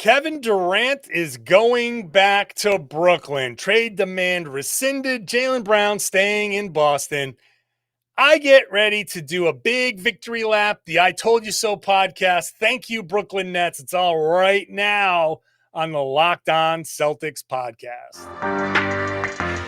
Kevin Durant is going back to Brooklyn. Trade demand rescinded. Jaylen Brown staying in Boston. I get ready to do a big victory lap. The I Told You So podcast. Thank you, Brooklyn Nets. It's all right now on the Locked On Celtics podcast.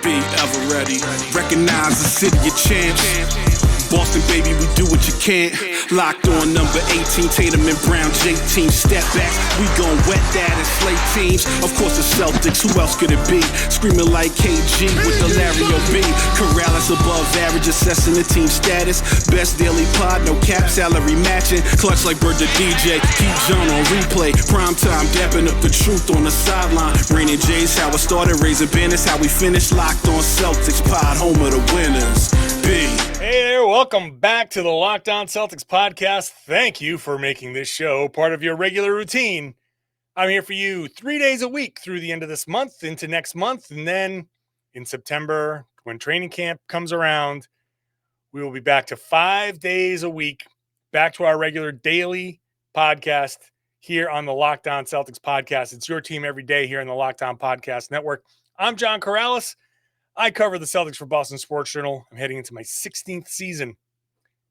Be ever ready. Recognize the city of champs. Boston, baby, we do what you can't. Locked on number 18, Tatum and Brown, J-team, step back. We gon' wet that and slay teams. Of course, the Celtics, who else could it be? Screaming like KG with the Larry O.B. Karalis above average, assessing the team status. Best daily pod, no cap, salary matching. Clutch like Bird the DJ, keep John on replay. Prime time, dapping up the truth on the sideline. Raining J's, how it started, raising banners, how we finished. Locked on Celtics pod, home of the winners. B. Hey there, welcome back to the Locked On Celtics podcast. Thank you for making this show part of your regular routine. I'm here for you 3 days a week through the end of this month into next month. And then in September, when training camp comes around, we will be back to 5 days a week, back to our regular daily podcast here on the Locked On Celtics podcast. It's your team every day here on the Locked On Podcast Network. I'm John Karalis. I cover the Celtics for Boston Sports Journal. I'm heading into my 16th season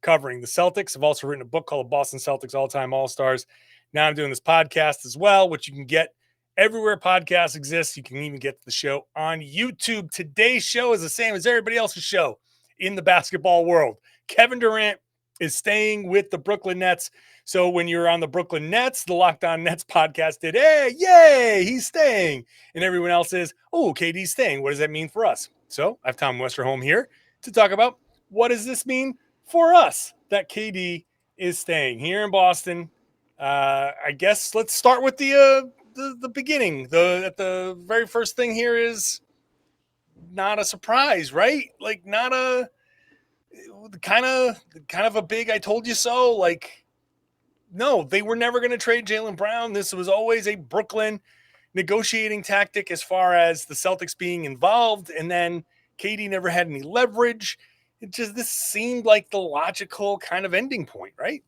covering the Celtics. I've also written a book called Boston Celtics All-Time All-Stars. Now I'm doing this podcast as well, which you can get everywhere podcasts exist. You can even get the show on YouTube. Today's show is the same as everybody else's show in the basketball world. Kevin Durant is staying with the Brooklyn Nets. So when you're on the Brooklyn Nets, the Locked On Nets podcast did, hey, yay, he's staying. And everyone else is, oh, KD's staying. What does that mean for us? So I have Tom Westerholm here to talk about what does this mean for us that KD is staying here in Boston. I guess let's start with the beginning. The very first thing here is not a surprise, right? Like not a kind of a big I told you so. Like, no, they were never going to trade Jaylen Brown. This was always a Brooklyn negotiating tactic as far as the Celtics being involved. And then KD never had any leverage. This seemed like the logical kind of ending point, right?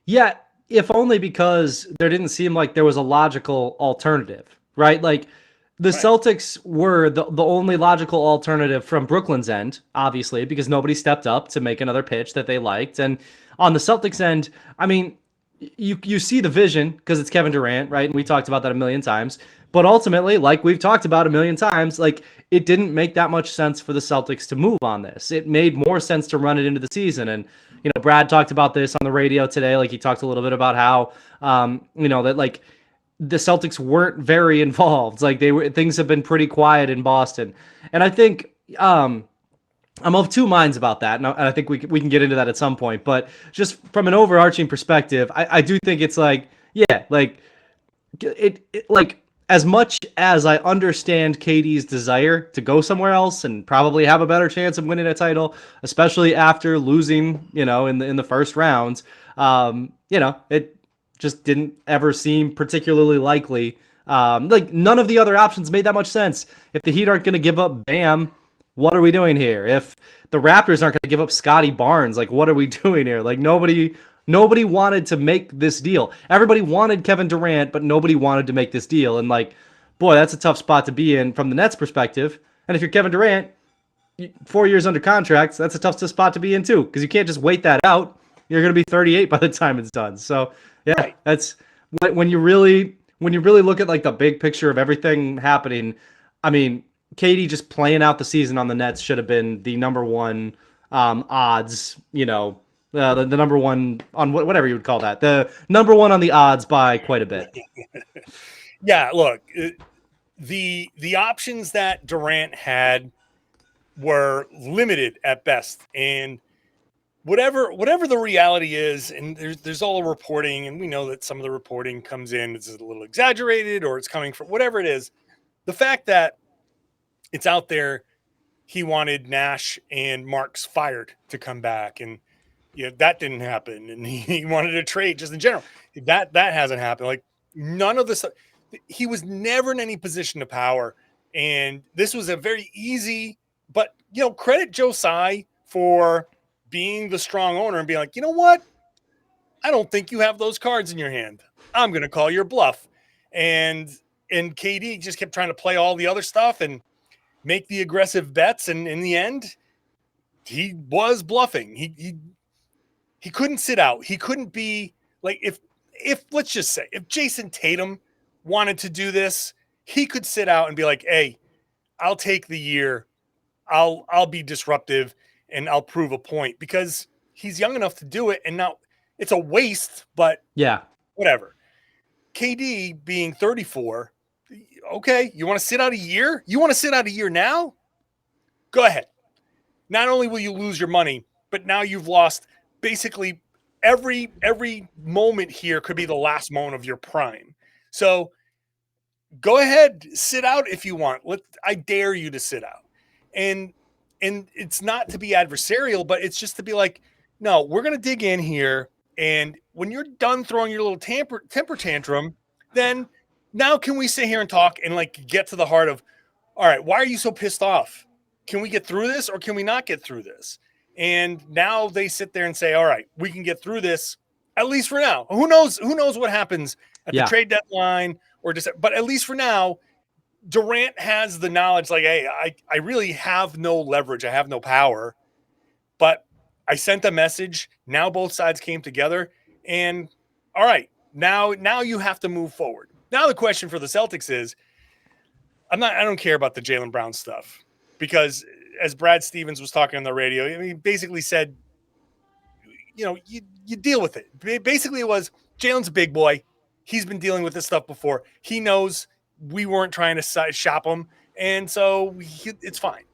Yeah, if only because there didn't seem like there was a logical alternative, right? Like the Celtics were the only logical alternative from Brooklyn's end, obviously, because nobody stepped up to make another pitch that they liked. And on the Celtics end, I mean, you see the vision because it's Kevin Durant, right? And we talked about that a million times. But ultimately, like we've talked about a million times, like it didn't make that much sense for the Celtics to move on this. It made more sense to run it into the season. And, you know, Brad talked about this on the radio today. Like he talked a little bit about how, that like the Celtics weren't very involved. Like things have been pretty quiet in Boston. And I think, I'm of two minds about that, and I think we can get into that at some point. But just from an overarching perspective, I do think it's like, yeah, like it like as much as I understand KD's desire to go somewhere else and probably have a better chance of winning a title, especially after losing, in the first round, it just didn't ever seem particularly likely. Like none of the other options made that much sense. If the Heat aren't going to give up Bam, what are we doing here? If the Raptors aren't going to give up Scotty Barnes, like what are we doing here? Like nobody wanted to make this deal. Everybody wanted Kevin Durant, but nobody wanted to make this deal. And like, boy, that's a tough spot to be in from the Nets perspective. And if you're Kevin Durant, 4 years under contract, that's a tough spot to be in too, because you can't just wait that out. You're going to be 38 by the time it's done. So yeah, that's when you really look at like the big picture of everything happening. I mean, KD just playing out the season on the Nets should have been the number one odds, the number one on whatever you would call that, the number one on the odds by quite a bit. Yeah, look, the options that Durant had were limited at best, and whatever the reality is, and there's all the reporting, and we know that some of the reporting comes in, it's a little exaggerated, or it's coming from whatever it is. The fact that it's out there, he wanted Nash and Marks fired to come back, and that didn't happen. And he wanted a trade just in general. That hasn't happened. Like none of this. He was never in any position of power, and this was a very easy. But credit Joe Tsai for being the strong owner and being like, you know what? I don't think you have those cards in your hand. I'm going to call your bluff. and KD just kept trying to play all the other stuff and make the aggressive bets, and in the end, he was bluffing. He couldn't sit out. He couldn't be like if let's just say if Jayson Tatum wanted to do this, he could sit out and be like, "Hey, I'll take the year. I'll be disruptive and I'll prove a point," because he's young enough to do it. And now it's a waste, but yeah, whatever. KD being 34, okay, you want to sit out a year? You want to sit out a year now? Go ahead. Not only will you lose your money, but now you've lost basically every moment here could be the last moment of your prime. So go ahead, sit out if you want. I dare you to sit out. And it's not to be adversarial, but it's just to be like, no, we're going to dig in here. And when you're done throwing your little temper tantrum, then now can we sit here and talk and like get to the heart of, all right, why are you so pissed off? Can we get through this or can we not get through this? And now they sit there and say, all right, we can get through this, at least for now. Who knows what happens at the trade deadline or just, but at least for now, Durant has the knowledge like, hey, I really have no leverage. I have no power, but I sent a message. Now both sides came together and all right, now you have to move forward. Now the question for the Celtics is, I don't care about the Jaylen Brown stuff because as Brad Stevens was talking on the radio, he basically said, you deal with it. Basically it was Jaylen's a big boy. He's been dealing with this stuff before. He knows we weren't trying to shop him. And so it's fine.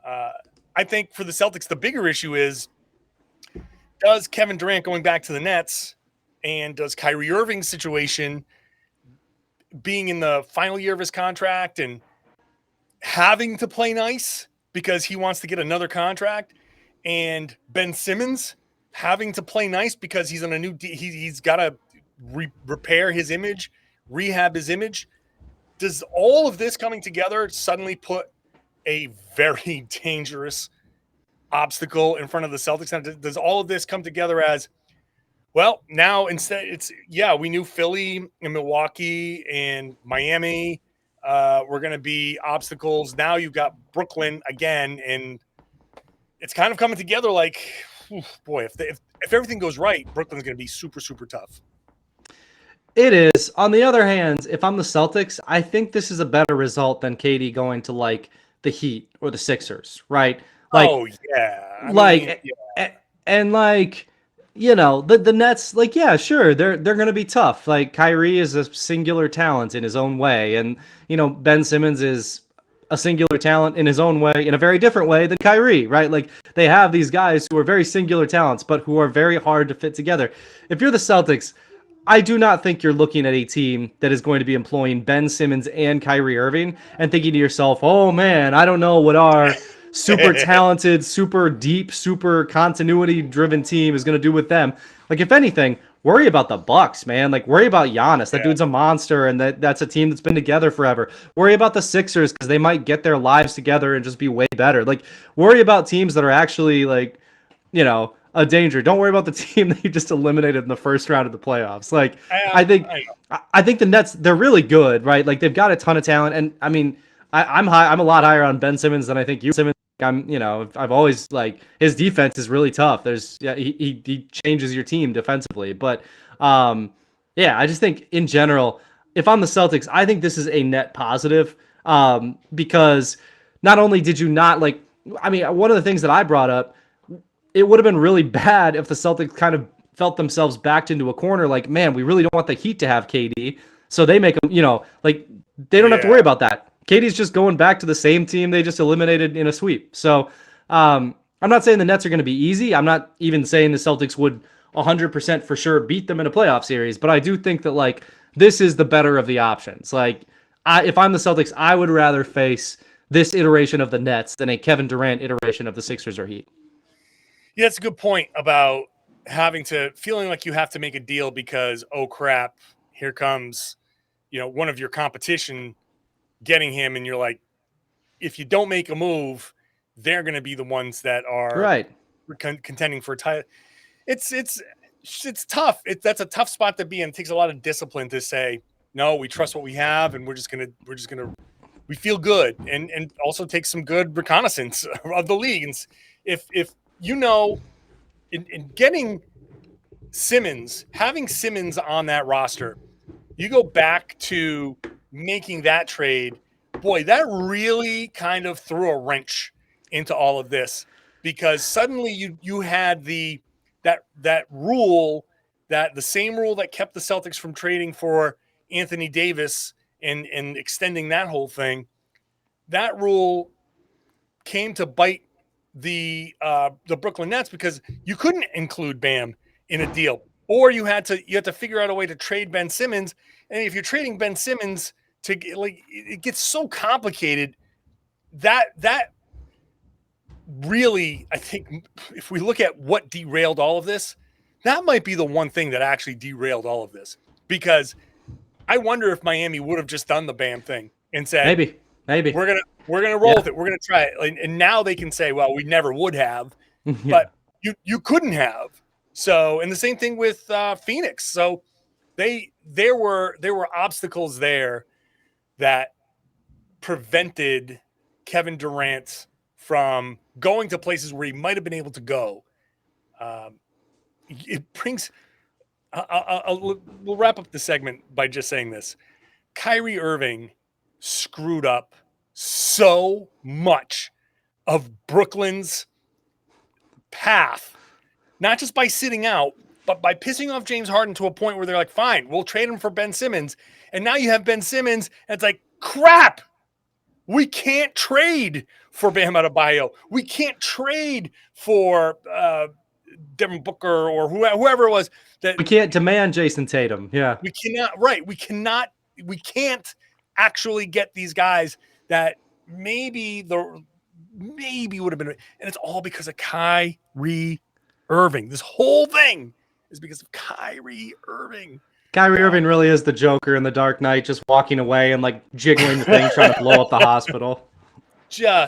I think for the Celtics, the bigger issue is, does Kevin Durant going back to the Nets and does Kyrie Irving's situation being in the final year of his contract and having to play nice because he wants to get another contract, and Ben Simmons having to play nice because he's on a new he's got to repair his image, rehab his image. Does all of this coming together suddenly put a very dangerous obstacle in front of the Celtics? Now, does all of this come together as, well, now instead it's, we knew Philly and Milwaukee and Miami were going to be obstacles. Now you've got Brooklyn again, and it's kind of coming together like, boy, if everything goes right, Brooklyn's going to be super, super tough. It is. On the other hand, if I'm the Celtics, I think this is a better result than KD going to like the Heat or the Sixers, right? Like, and like, the Nets, like, yeah, sure, they're going to be tough. Like, Kyrie is a singular talent in his own way, and Ben Simmons is a singular talent in his own way, in a very different way than Kyrie, right? Like, they have these guys who are very singular talents, but who are very hard to fit together. If you're the Celtics, I do not think you're looking at a team that is going to be employing Ben Simmons and Kyrie Irving and thinking to yourself, oh man, I don't know what our super talented, super deep, super continuity driven team is going to do with them. Like, if anything, worry about the Bucks, man. Like, worry about Giannis. That dude's a monster, and that's a team that's been together forever. Worry about the Sixers because they might get their lives together and just be way better. Like, worry about teams that are actually like, a danger. Don't worry about the team that you just eliminated in the first round of the playoffs. Like, I think the Nets, they're really good, right? Like, they've got a ton of talent, and I mean, I'm a lot higher on Ben Simmons than I think you. Simmons, I've always like his defense is really tough. He changes your team defensively, but I just think in general, if I'm the Celtics, I think this is a net positive because not only did you not one of the things that I brought up, it would have been really bad if the Celtics kind of felt themselves backed into a corner. Like, man, we really don't want the Heat to have KD, so they make them, they don't have to worry about that. KD's just going back to the same team they just eliminated in a sweep. So I'm not saying the Nets are going to be easy. I'm not even saying the Celtics would 100% for sure beat them in a playoff series, but I do think that this is the better of the options. If I'm the Celtics, I would rather face this iteration of the Nets than a Kevin Durant iteration of the Sixers or Heat. Yeah, that's a good point about feeling like you have to make a deal because, oh crap, here comes, one of your competition getting him, and you're like, if you don't make a move, they're going to be the ones that are contending for a title. It's tough. That's a tough spot to be in. It takes a lot of discipline to say, no, we trust what we have, and we feel good, and also take some good reconnaissance of the league. And if in getting Simmons, having Simmons on that roster, you go back to making that trade, boy, that really kind of threw a wrench into all of this, because suddenly you had that rule, that the same rule that kept the Celtics from trading for Anthony Davis and extending that whole thing. That rule came to bite the Brooklyn Nets, because you couldn't include Bam in a deal, or you had to figure out a way to trade Ben Simmons. And if you're trading Ben Simmons it gets so complicated that really, I think, if we look at what derailed all of this, that might be the one thing that actually derailed all of this, because I wonder if Miami would have just done the Bam thing and said, maybe we're gonna roll with it, we're gonna try it, and now they can say, well, we never would have, but you couldn't have. So, and the same thing with Phoenix. So there were obstacles there that prevented Kevin Durant from going to places where he might have been able to go. It brings. We'll wrap up the segment by just saying this: Kyrie Irving screwed up so much of Brooklyn's path, not just by sitting out, but by pissing off James Harden to a point where they're like, fine, we'll trade him for Ben Simmons. And now you have Ben Simmons, and it's like, crap, we can't trade for Bam Adebayo. We can't trade for Devin Booker or whoever it was. That we can't demand Jayson Tatum. Yeah. We cannot, right. We can't actually get these guys that maybe would have been, and it's all because of Kyrie Irving. This whole thing is because of Kyrie Irving. Kyrie Irving really is the Joker in The Dark Knight, just walking away and like jiggling the thing, trying to blow up the hospital. Yeah,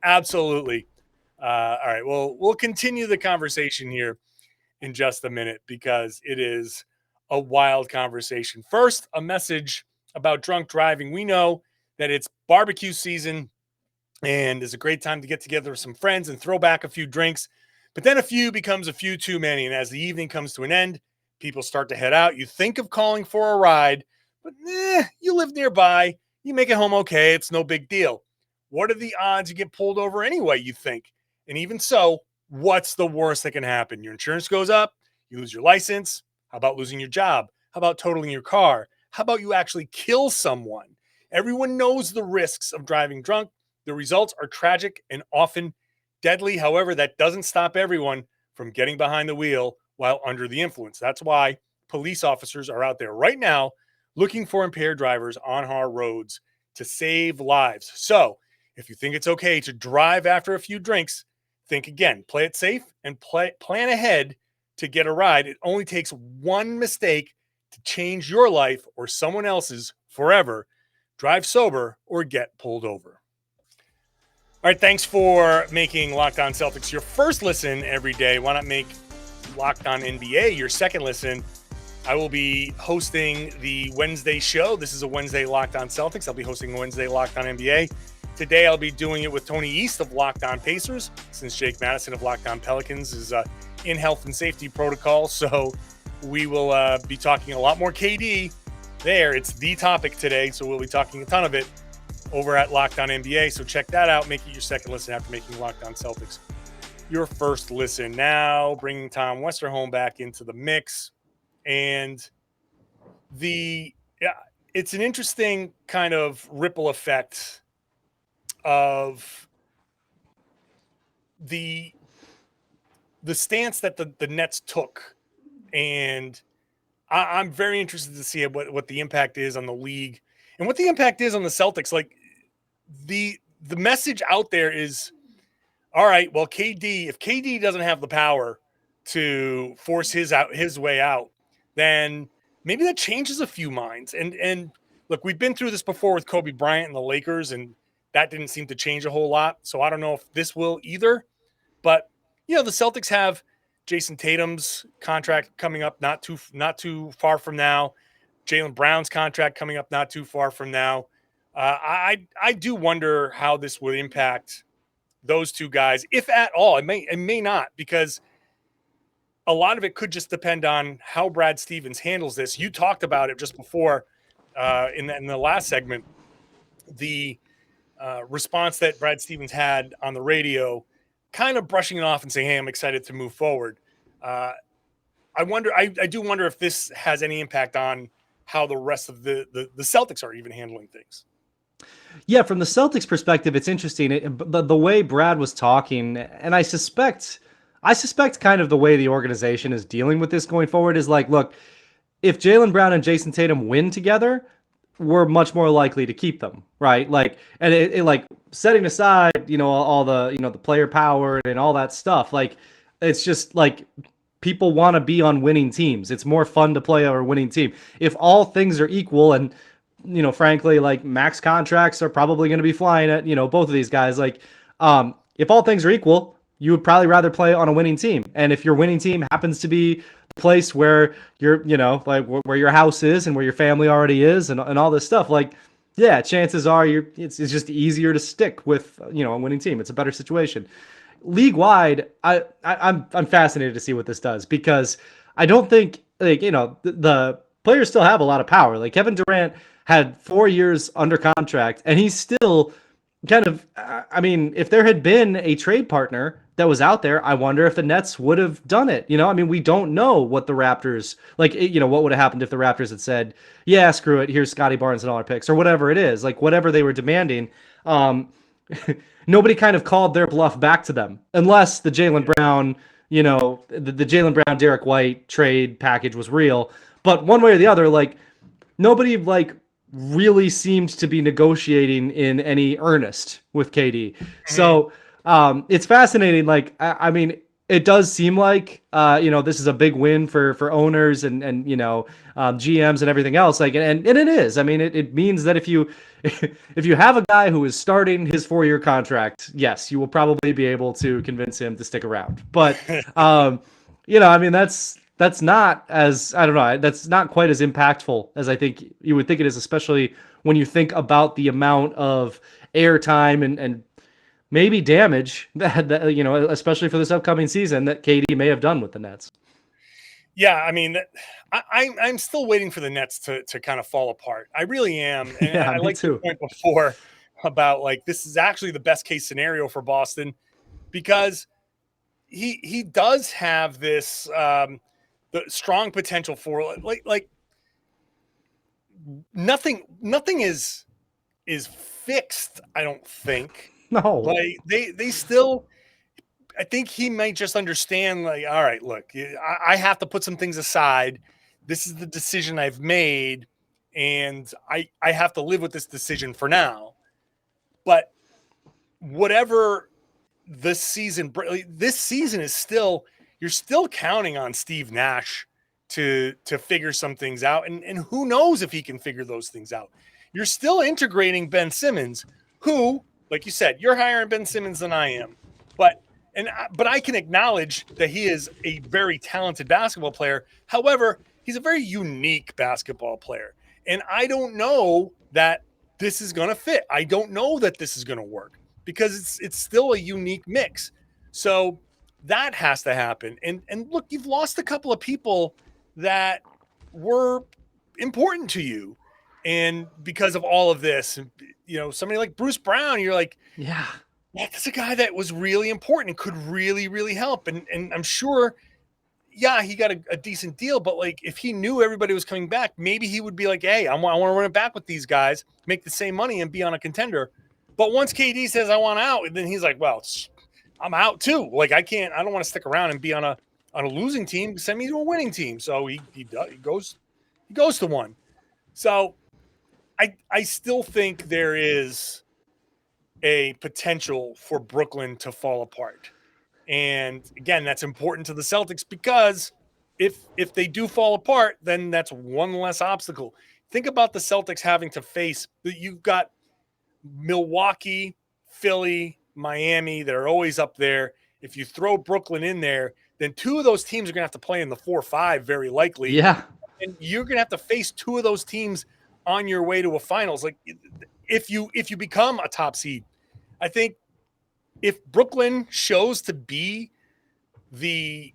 absolutely. All right, well, we'll continue the conversation here in just a minute, because it is a wild conversation. First, a message about drunk driving. We know that it's barbecue season, and it's a great time to get together with some friends and throw back a few drinks. But then a few becomes a few too many. And as the evening comes to an end, people start to head out. You think of calling for a ride, but you live nearby. You make it home okay. It's no big deal. What are the odds you get pulled over anyway, you think? And even so, what's the worst that can happen? Your insurance goes up. You lose your license. How about losing your job? How about totaling your car? How about you actually kill someone? Everyone knows the risks of driving drunk. The results are tragic and often deadly. However, that doesn't stop everyone from getting behind the wheel while under the influence. That's why police officers are out there right now looking for impaired drivers on our roads to save lives. So if you think it's okay to drive after a few drinks, think again, play it safe, and plan ahead to get a ride. It only takes one mistake to change your life or someone else's forever. Drive sober or get pulled over. All right, thanks for making Locked On Celtics your first listen every day. Why not make Locked On NBA your second listen? I will be hosting the Wednesday show. This is a Wednesday Locked On Celtics. I'll be hosting a Wednesday Locked On NBA. Today, I'll be doing it with Tony East of Locked On Pacers, since Jake Madison of Locked On Pelicans is in health and safety protocol. So we will be talking a lot more KD there. It's the topic today, so we'll be talking a ton of it over at Locked On NBA. So check that out. Make it your second listen after making Locked On Celtics your first listen. Now, bringing Tom Westerholm back into the mix. And it's an interesting kind of ripple effect of the stance that the Nets took. And I'm very interested to see what the impact is on the league and what the impact is on the Celtics. Like the message out there is, all right, well, if KD doesn't have the power to force his way out, then maybe that changes a few minds. And look, we've been through this before with Kobe Bryant and the Lakers, and that didn't seem to change a whole lot. So I don't know if this will either. But the Celtics have Jayson Tatum's contract coming up not too far from now. Jaylen Brown's contract coming up not too far from now. I do wonder how this would impact those two guys, if at all. It may not, because a lot of it could just depend on how Brad Stevens handles this. You talked about it just before in the last segment, the response that Brad Stevens had on the radio, kind of brushing it off and saying, "Hey, I'm excited to move forward." I do wonder if this has any impact on how the rest of the Celtics are even handling things. Yeah, from the Celtics perspective, it's interesting. The way Brad was talking, and I suspect kind of the way the organization is dealing with this going forward is like, look, if Jaylen Brown and Jayson Tatum win together, we're much more likely to keep them, right? Like, and it like setting aside, all the, the player power and all that stuff. Like, it's just like people want to be on winning teams. It's more fun to play on a winning team. If all things are equal, and frankly, like max contracts are probably going to be flying at, both of these guys. Like, if all things are equal, you would probably rather play on a winning team. And if your winning team happens to be the place where you're, like where your house is and where your family already is and all this stuff, like, yeah, chances are it's just easier to stick with, a winning team. It's a better situation. League-wide, I'm fascinated to see what this does, because I don't think, like, the players still have a lot of power. Like, Kevin Durant had 4 years under contract, and he's still kind of, I mean, if there had been a trade partner that was out there, I wonder if the Nets would have done it. I mean, we don't know what the Raptors, like, what would have happened if the Raptors had said, yeah, screw it, here's Scotty Barnes and all our picks, or whatever it is, like whatever they were demanding. Nobody kind of called their bluff back to them, unless the Jaylen Brown, the Jaylen Brown, Derek White trade package was real. But one way or the other, like, nobody, like, really seemed to be negotiating in any earnest with KD. So it's fascinating. Like, I mean, it does seem like, this is a big win for owners and GMs and everything else. Like, and it is. I mean, it means that if you have a guy who is starting his 4-year contract, yes, you will probably be able to convince him to stick around. But, I mean, that's not as, I don't know, that's not quite as impactful as I think you would think it is, especially when you think about the amount of airtime and maybe damage that, especially for this upcoming season, that KD may have done with the Nets. Yeah, I mean, I'm still waiting for the Nets to kind of fall apart. I really am. And Yeah, I me like too. the point before about, like, this is actually the best case scenario for Boston, because he does have this the strong potential for like nothing is fixed, I don't think. No. Like, they still, I think he might just understand, like, all right, look, I have to put some things aside. This is the decision I've made, and I have to live with this decision for now. But whatever this season is still, you're still counting on Steve Nash to figure some things out. And who knows if he can figure those things out. You're still integrating Ben Simmons, who, like you said, you're higher in Ben Simmons than I am. But I can acknowledge that he is a very talented basketball player. However, he's a very unique basketball player. And I don't know that this is going to fit. I don't know that this is going to work, because it's still a unique mix. So that has to happen. And look, you've lost a couple of people that were important to you. And because of all of this, somebody like Bruce Brown, you're like, yeah, that's a guy that was really important and could really, really help. And I'm sure, yeah, he got a decent deal, but, like, if he knew everybody was coming back, maybe he would be like, hey, I want to run it back with these guys, make the same money and be on a contender. But once KD says I want out, and then he's like, well, I'm out too. Like, I don't want to stick around and be on a losing team. Send me to a winning team. So he goes to one. So I still think there is a potential for Brooklyn to fall apart. And again, that's important to the Celtics, because if they do fall apart, then that's one less obstacle. Think about the Celtics having to face, you've got Milwaukee, Philly, Miami that are always up there. If you throw Brooklyn in there, then two of those teams are going to have to play in the 4-5 very likely. Yeah. And you're going to have to face two of those teams on your way to a finals. Like if you become a top seed, I think if Brooklyn shows to be the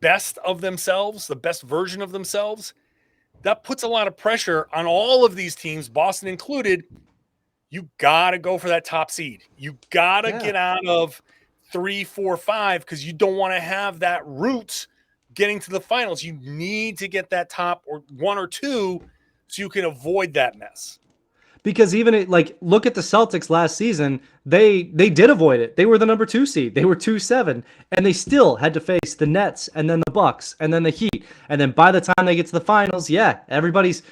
best of themselves, the best version of themselves, that puts a lot of pressure on all of these teams, Boston included. You got to go for that top seed. You got to get out of 3, 4, 5 because you don't want to have that route getting to the finals. You need to get that top or 1 or 2 so you can avoid that mess. Because even look at the Celtics last season, they did avoid it. They were the number 2 seed. They were 2-7, and they still had to face the Nets and then the Bucks and then the Heat. And then by the time they get to the finals, everybody's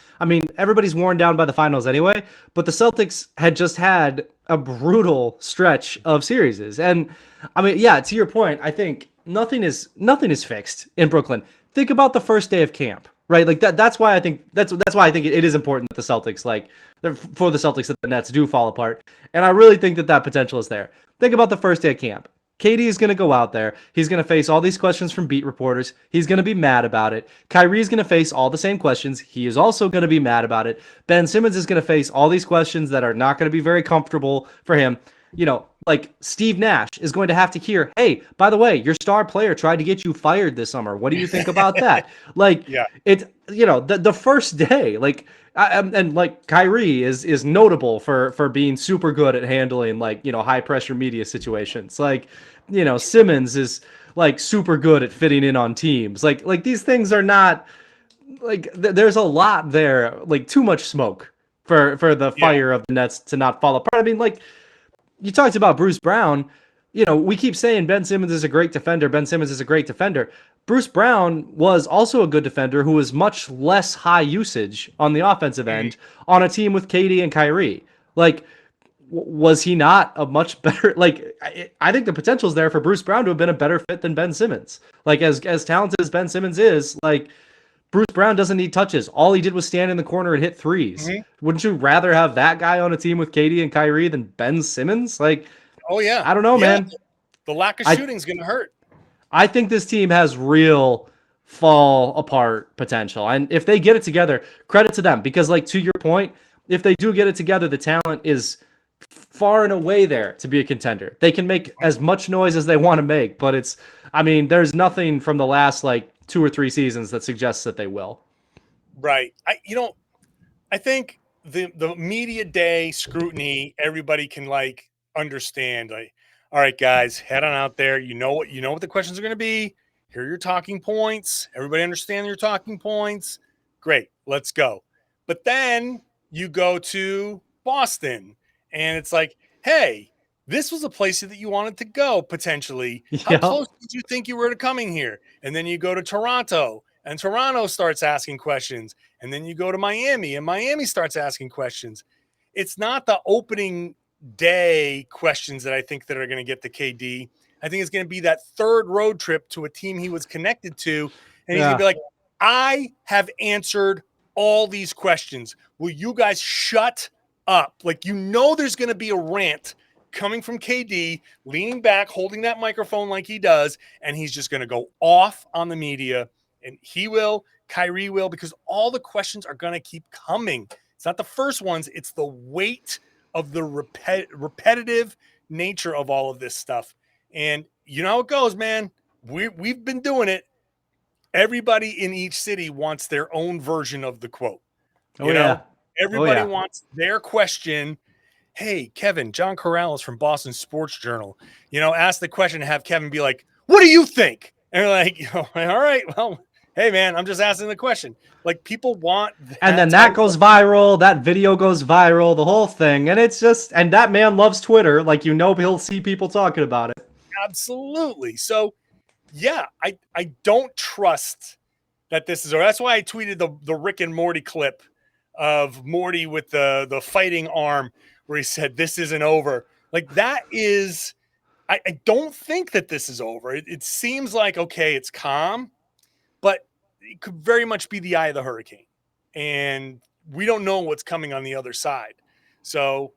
worn down by the finals anyway. But the Celtics had just had a brutal stretch of series. And I mean, to your point, I think nothing is fixed in Brooklyn. Think about the first day of camp. Right, like that. That's why I think it is important that the Celtics, for the Celtics, that the Nets do fall apart. And I really think that potential is there. Think about the first day of camp. KD is going to go out there. He's going to face all these questions from beat reporters. He's going to be mad about it. Kyrie is going to face all the same questions. He is also going to be mad about it. Ben Simmons is going to face all these questions that are not going to be very comfortable for him. Like Steve Nash is going to have to hear, hey, by the way, your star player tried to get you fired this summer. What do you think about that? It's, the first day, and Kyrie is notable for being super good at handling high pressure media situations. Simmons is super good at fitting in on teams. These things are not there's a lot there, too much smoke for the fire of the Nets to not fall apart. I mean, you talked about Bruce Brown. We keep saying Ben Simmons is a great defender. Ben Simmons is a great defender. Bruce Brown was also a good defender who was much less high usage on the offensive end on a team with KD and Kyrie. Was he not a much better? I think the potential is there for Bruce Brown to have been a better fit than Ben Simmons. As talented as Ben Simmons is, Bruce Brown doesn't need touches. All he did was stand in the corner and hit threes. Wouldn't you rather have that guy on a team with KD and Kyrie than Ben Simmons? Oh yeah. I don't know, man. The lack of shooting is going to hurt. I think this team has real fall apart potential. And if they get it together, credit to them. Because to your point, if they do get it together, the talent is far and away there to be a contender. They can make as much noise as they want to make, but there's nothing from the last 2 or 3 seasons that suggests that they will. Right. I think the media day scrutiny, everybody can understand. All right, guys, head on out there. You know what the questions are going to be. Here are your talking points. Everybody understand your talking points. Great. Let's go. But then you go to Boston and it's hey, this was a place that you wanted to go potentially. How close did you think you were to coming here? And then you go to Toronto, and Toronto starts asking questions. And then you go to Miami, and Miami starts asking questions. It's not the opening day questions that I think that are going to get the KD. I think it's going to be that third road trip to a team he was connected to. And he's going to be I have answered all these questions. Will you guys shut up? There's going to be a rant coming from KD, leaning back, holding that microphone like he does, and he's just going to go off on the media, and he will, Kyrie will, because all the questions are going to keep coming. It's not the first ones. It's the weight of the repetitive nature of all of this stuff. And you know how it goes, man. We've been doing it. Everybody in each city wants their own version of the quote. Everybody wants their question. Hey, Kevin, John Karalis from Boston Sports Journal, ask the question and have Kevin be like, what do you think? And we're all right, well, hey, man, I'm just asking the question. People want that. And then that goes viral. That video goes viral, the whole thing. And it's just, and that man loves Twitter. He'll see people talking about it. Absolutely. So, yeah, I don't trust that this is over. That's why I tweeted the Rick and Morty clip of Morty with the fighting arm, where he said, this isn't over. That is, I don't think that this is over. It seems okay, it's calm, but it could very much be the eye of the hurricane. And we don't know what's coming on the other side. So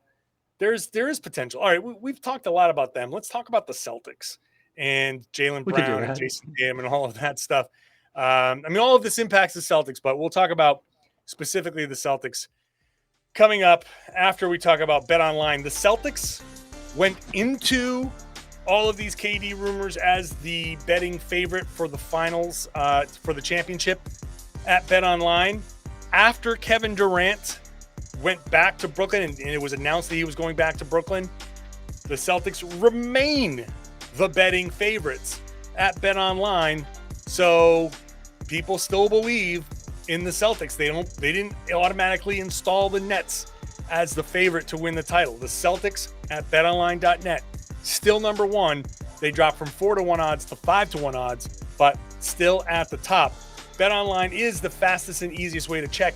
there is potential. All right, we've talked a lot about them. Let's talk about the Celtics and Jaylen Brown and Jayson Tatum and all of that stuff. All of this impacts the Celtics, but we'll talk about specifically the Celtics coming up after we talk about BetOnline. The Celtics went into all of these KD rumors as the betting favorite for the finals, for the championship at BetOnline. After Kevin Durant went back to Brooklyn and it was announced that he was going back to Brooklyn, the Celtics remain the betting favorites at BetOnline. So people still believe in the Celtics. They didn't automatically install the Nets as the favorite to win the title. The Celtics at betonline.net still number one. They dropped from 4-1 odds to 5-1 odds, but still at the top. BetOnline is the fastest and easiest way to check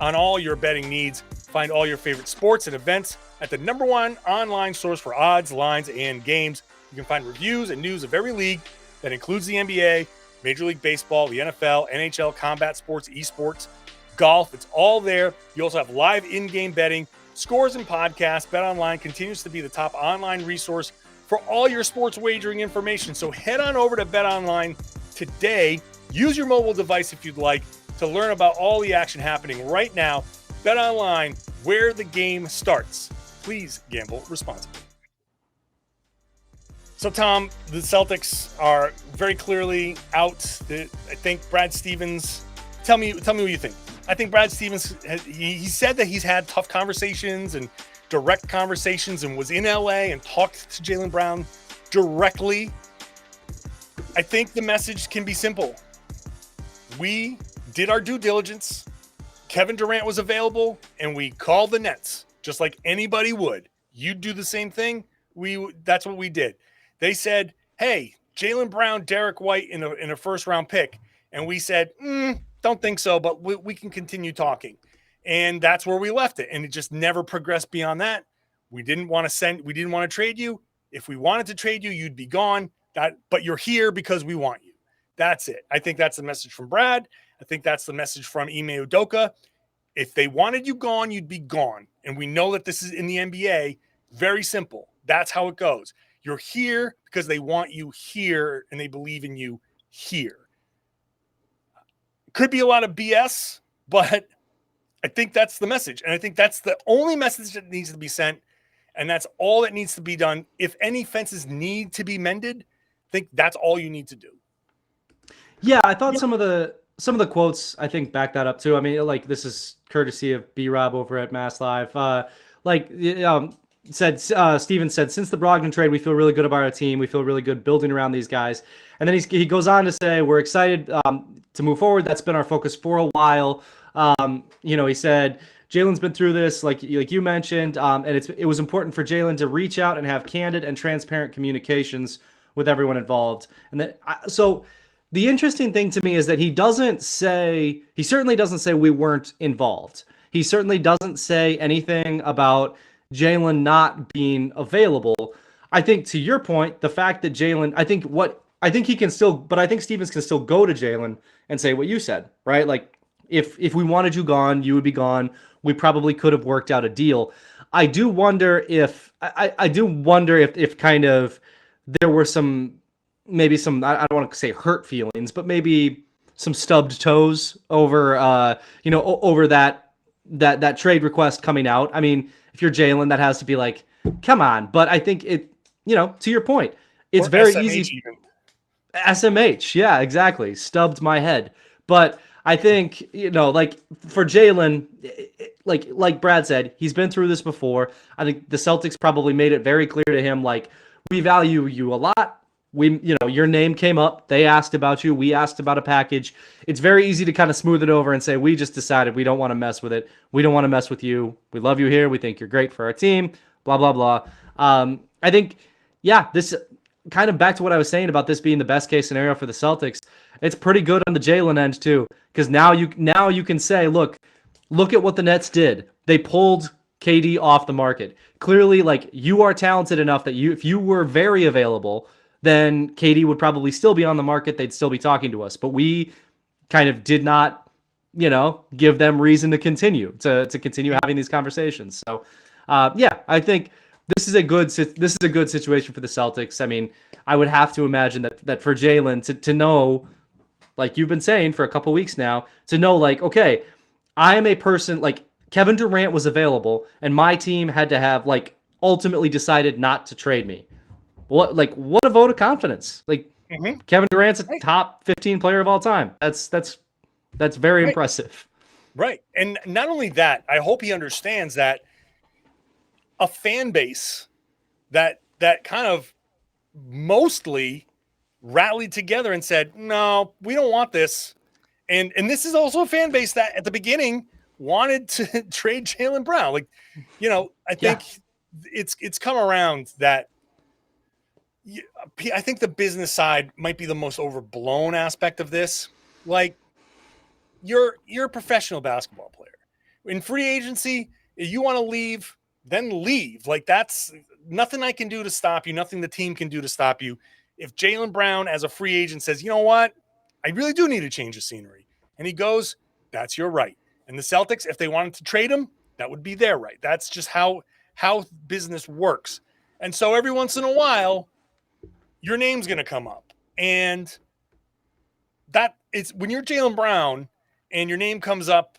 on all your betting needs. Find all your favorite sports and events at the number one online source for odds, lines, and games. You can find reviews and news of every league that includes the NBA, Major League Baseball, the NFL, NHL, combat sports, esports, golf. It's all there. You also have live in-game betting, scores, and podcasts. BetOnline continues to be the top online resource for all your sports wagering information. So head on over to BetOnline today. Use your mobile device if you'd like to learn about all the action happening right now. BetOnline, where the game starts. Please gamble responsibly. So, Tom, the Celtics are very clearly out. I think Brad Stevens, tell me what you think. I think Brad Stevens, he said that he's had tough conversations and direct conversations and was in LA and talked to Jaylen Brown directly. I think the message can be simple. We did our due diligence. Kevin Durant was available, and we called the Nets, just like anybody would. You'd do the same thing. That's what we did. They said, hey, Jaylen Brown, Derek White in a first-round pick. And we said, don't think so, but we can continue talking. And that's where we left it. And it just never progressed beyond that. We didn't want to trade you. If we wanted to trade you, you'd be gone. But you're here because we want you. That's it. I think that's the message from Brad. I think that's the message from Ime Udoka. If they wanted you gone, you'd be gone. And we know that this is in the NBA. Very simple. That's how it goes. You're here because they want you here and they believe in you here. Could be a lot of BS, but I think that's the message. And I think that's the only message that needs to be sent. And that's all that needs to be done. If any fences need to be mended, I think that's all you need to do. Yeah, I thought some of the quotes I think back that up too. I mean, like this is courtesy of B-Rob over at Mass Live. Steven said, since the Brogdon trade, we feel really good about our team. We feel really good building around these guys. And then he goes on to say, we're excited to move forward. That's been our focus for a while. He said, Jaylen's been through this, like you mentioned, and it was important for Jaylen to reach out and have candid and transparent communications with everyone involved. And so the interesting thing to me is that he certainly doesn't say we weren't involved. He certainly doesn't say anything about Jaylen not being available. I think to your point, the fact that Jaylen, I think Stevens can still go to Jaylen and say what you said, right? Like if we wanted you gone, you would be gone. We probably could have worked out a deal. I do wonder if kind of there were maybe some, I don't want to say hurt feelings, but maybe some stubbed toes over over that trade request coming out. I mean, if you're Jaylen, that has to be like, come on. But I think it, to your point, it's very SMH easy. Even. SMH, yeah, exactly. Stubbed my head. But I think, like for Jaylen, like Brad said, he's been through this before. I think the Celtics probably made it very clear to him, like, we value you a lot. Your name came up. They asked about you. We asked about a package. It's very easy to kind of smooth it over and say, we just decided we don't want to mess with it. We don't want to mess with you. We love you here. We think you're great for our team, blah, blah, blah. I think, this kind of back to what I was saying about this being the best case scenario for the Celtics. It's pretty good on the Jaylen end too, because now you can say, look at what the Nets did. They pulled KD off the market. Clearly, like, you are talented enough that if you were very available, then KD would probably still be on the market. They'd still be talking to us. But we kind of did not, give them reason to continue having these conversations. So, I think this is a good situation for the Celtics. I mean, I would have to imagine that for Jaylen to know like you've been saying for a couple weeks now, to know like, okay, I am a person like Kevin Durant was available and my team had to have like ultimately decided not to trade me. What a vote of confidence. Like Kevin Durant's a top 15 player of all time. That's very impressive. Right. And not only that, I hope he understands that a fan base that kind of mostly rallied together and said, no, we don't want this. And this is also a fan base that at the beginning wanted to trade Jaylen Brown. Like, I think it's come around that I think the business side might be the most overblown aspect of this. Like, you're a professional basketball player. In free agency, if you want to leave, then leave. Like, that's nothing I can do to stop you, nothing the team can do to stop you. If Jaylen Brown as a free agent says, you know what, I really do need to change the scenery, and he goes, that's your right. And the Celtics, if they wanted to trade him, that would be their right. That's just how business works. And so every once in a while, your name's going to come up. And that is when you're Jaylen Brown and your name comes up,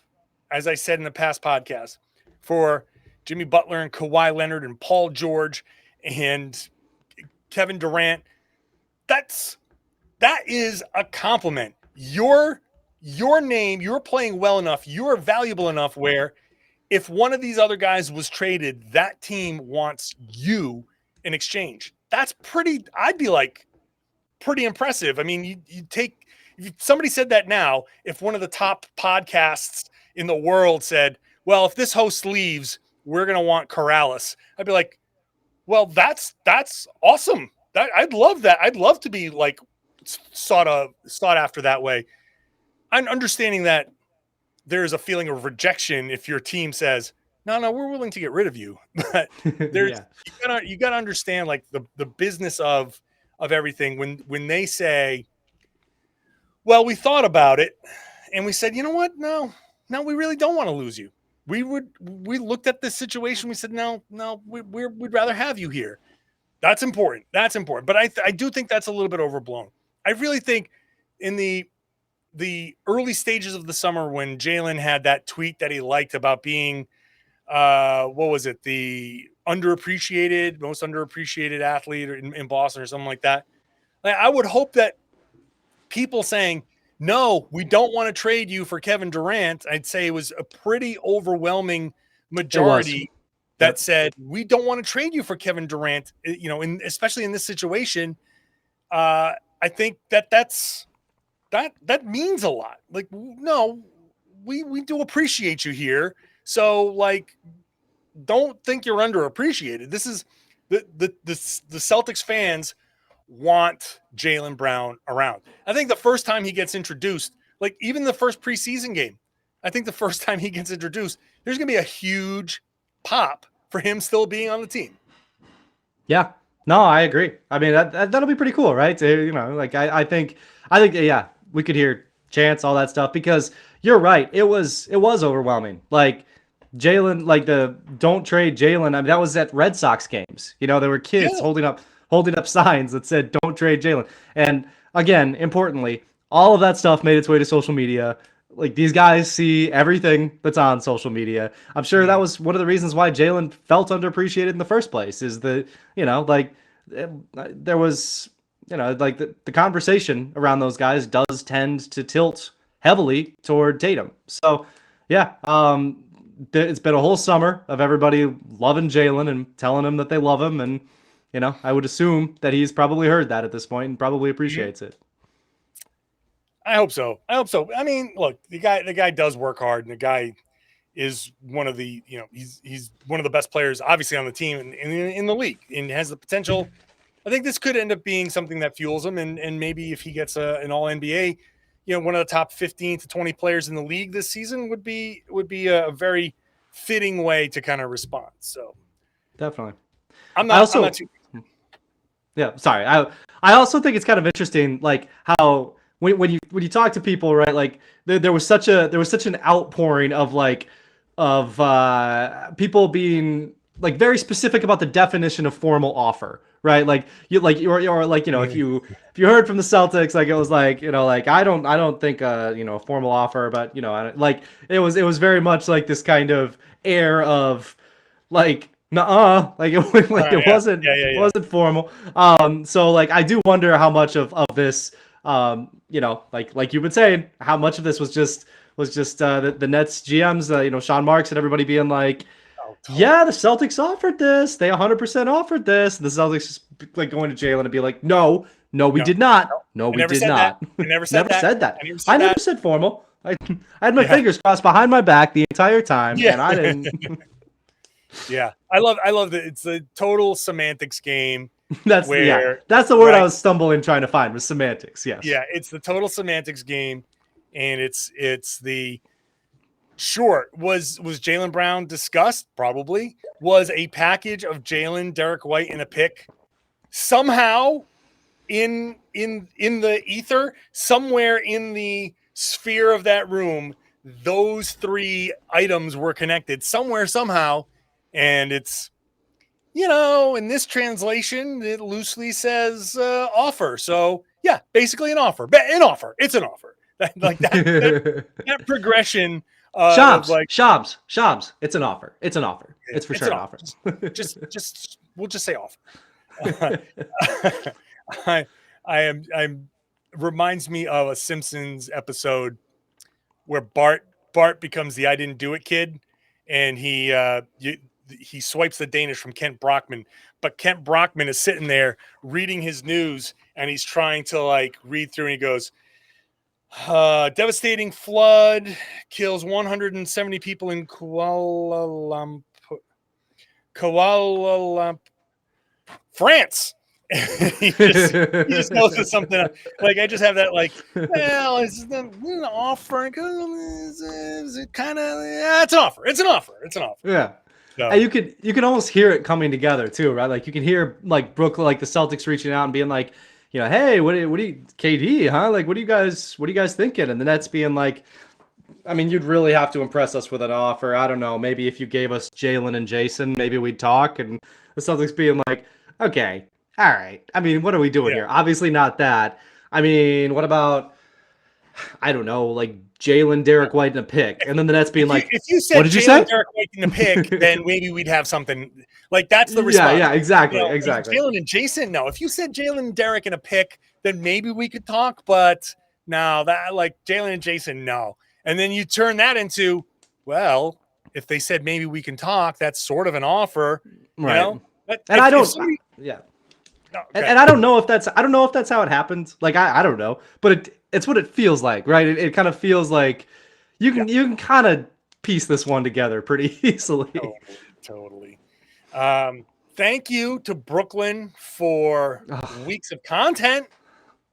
as I said in the past podcast, for Jimmy Butler and Kawhi Leonard and Paul George and Kevin Durant, that is a compliment. Your name, you're playing well enough, you're valuable enough where if one of these other guys was traded, that team wants you in exchange. That's I'd be like, pretty impressive. I mean, you take, if somebody said that now, if one of the top podcasts in the world said, well, if this host leaves, we're going to want Karalis, I'd be like, well, that's awesome. I'd love that. I'd love to be like sought after that way. I'm understanding that there is a feeling of rejection if your team says, no, we're willing to get rid of you. But there's you gotta understand like the business of everything. When they say, well, we thought about it and we said, you know what? No, we really don't want to lose you. We looked at this situation. We said, no, we'd rather have you here. That's important. But I do think that's a little bit overblown. I really think in the early stages of the summer when Jaylen had that tweet that he liked about being, what was it? The most underappreciated athlete in Boston or something like that. I would hope that people saying, no, we don't want to trade you for Kevin Durant, I'd say it was a pretty overwhelming majority that said, we don't want to trade you for Kevin Durant, especially in this situation. I think that means a lot. Like, no, we do appreciate you here. So like, don't think you're underappreciated. This is the Celtics fans want Jaylen Brown around. I think the first time he gets introduced, like even the first preseason game, I think the first time he gets introduced, there's going to be a huge pop for him still being on the team. Yeah, no, I agree. I mean, that'll be pretty cool, right? I think, yeah, we could hear chants, all that stuff, because you're right. It was overwhelming. Like Jaylen, like the don't trade Jaylen. I mean, that was at Red Sox games. There were kids holding up signs that said don't trade Jaylen. And again, importantly, all of that stuff made its way to social media. Like these guys see everything that's on social media. I'm sure that was one of the reasons why Jaylen felt underappreciated in the first place, is that, there was, the conversation around those guys does tend to tilt heavily toward Tatum. So yeah, it's been a whole summer of everybody loving Jaylen and telling him that they love him. And, I would assume that he's probably heard that at this point and probably appreciates it. I hope so. I mean, look, the guy does work hard, and the guy is one of the, he's one of the best players, obviously, on the team and in the league, and has the potential. I think this could end up being something that fuels him, and maybe if he gets an All NBA, one of the top 15 to 20 players in the league this season would be a very fitting way to kind of respond. So definitely, I'm not too. Yeah, sorry. I also think it's kind of interesting, like how when you talk to people, right? Like there was such an outpouring of people being like very specific about the definition of formal offer, right? Like you like or like if you heard from the Celtics, like it was like like I don't think a formal offer, but like it was very much like this kind of air of like nuh-uh, like it Yeah, wasn't yeah, yeah, yeah. wasn't formal. So like I do wonder how much of this like you've been saying, how much of this was just the Nets GMs, Sean Marks and everybody being like, Oh, totally. yeah, the Celtics offered this. They 100% offered this. And the Celtics just like going to Jaylen and be like, no, we No, did not. no. No, I we never did said that. not. I never said Never that. said that. I never said I never that. said formal. I had my Yeah. fingers crossed behind my back the entire time, Yeah. and I didn't. Yeah. I love that it's a total semantics game That's where, that's the word I right? was stumbling trying to find was semantics. Yes. Yeah, it's the total semantics game, and it's the sure was Jaylen Brown discussed? Probably. Was a package of Jaylen, Derek White, and a pick somehow in the ether, somewhere in the sphere of that room, those three items were connected somewhere, somehow, and it's in this translation, it loosely says offer. So yeah, basically an offer. An offer. It's an offer. Like that progression of Shams, like Shams, Shams. It's an offer. It's an offer. It's for it's sure an an offer. offer. Just we'll just say offer. I'm reminds me of a Simpsons episode where Bart becomes the I didn't do it kid, and he swipes the Danish from Kent Brockman, but Kent Brockman is sitting there reading his news, and he's trying to like read through, and he goes, devastating flood kills 170 people in Kuala Lumpur, France. he just goes to something like I just have that like, well, it's an offer. Is it kind of? Yeah, it's an offer. It's an offer. It's an offer. Yeah. So, And you can almost hear it coming together too, right? Like you can hear like Brooklyn, like the Celtics reaching out and being like, hey, what do you KD, huh? Like what are you guys thinking? And the Nets being like, I mean, you'd really have to impress us with an offer. I don't know. Maybe if you gave us Jaylen and Jayson, maybe we'd talk. And the Celtics being like, okay, all right. I mean, what are we doing yeah. here? Obviously not that. I mean, what about, I don't know, like Jaylen, Derek White, and a pick? And then the Nets being like, If you what said did you Jaylen, say? Derek White in the pick, then maybe we'd have something. Like that's the Yeah, response. yeah, exactly, exactly. Jaylen and Jayson. No, if you said Jaylen and Derek in a pick, then maybe we could talk. But no, that like Jaylen and Jayson, no. And then you turn that into, well, if they said maybe we can talk, that's sort of an offer, Right. But And yeah. No, And I don't know if that's how it happened. Like I don't know, but it's what it feels like, right? It kind of feels like you can kind of piece this one together pretty easily. Totally. Thank you to Brooklyn for weeks of content.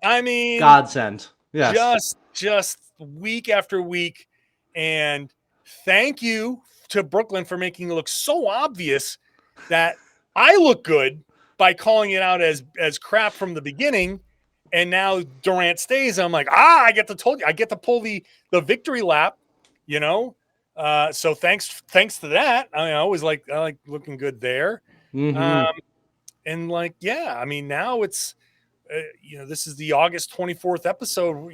I mean, Godsend. Yes. Just week after week. And thank you to Brooklyn for making it look so obvious that I look good by calling it out as crap from the beginning. And now Durant stays. I'm like, I get to pull the victory lap, So thanks to that. I like looking good there. Mm-hmm. And like, yeah, I mean, now it's, this is the August 24th episode,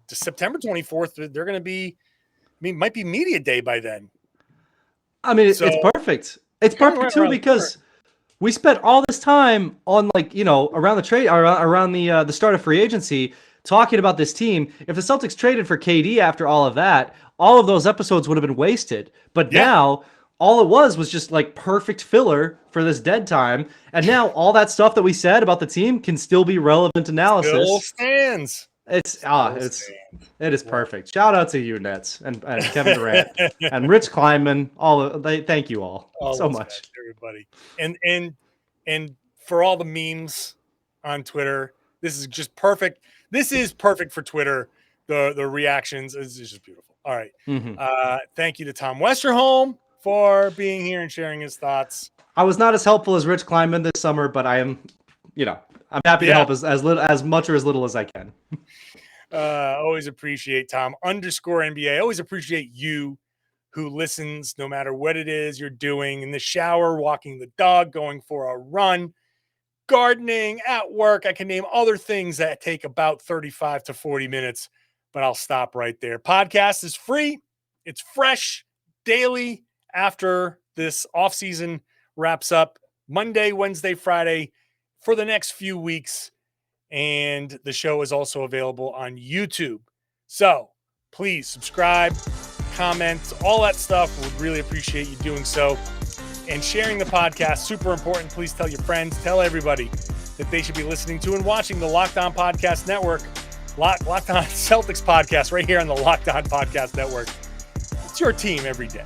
to September 24th. They're going to be, might be media day by then. I mean, So, it's perfect. It's perfect too because we spent all this time on around the trade, around the start of free agency, talking about this team. If the Celtics traded for KD after all of that, all of those episodes would have been wasted. But now all it was just like perfect filler for this dead time. And now all that stuff that we said about the team can still be relevant analysis. Still stands. It is perfect. Shout out to you, Nets, and Kevin Durant and Rich Kleinman. Thank you all so much, everybody, and for all the memes on Twitter. This is just perfect. This is perfect for Twitter. The reactions is just beautiful. All right. Mm-hmm. Thank you to Tom Westerholm for being here and sharing his thoughts. I was not as helpful as Rich Kleinman this summer, but I am, I'm happy to help as much or as little as I can. Always appreciate Tom _NBA. Always appreciate you who listens no matter what it is you're doing in the shower, walking the dog, going for a run. gardening, at work. I can name other things that take about 35 to 40 minutes, but I'll stop right there. Podcast is free. It's fresh daily after this offseason wraps up. Monday, Wednesday, Friday for the next few weeks. And the show is also available on YouTube. So please subscribe, comment, all that stuff. Would really appreciate you doing so. And sharing the podcast, super important. Please tell your friends, tell everybody that they should be listening to and watching the Locked On Podcast Network, Locked On Celtics podcast right here on the Locked On Podcast Network. It's your team every day.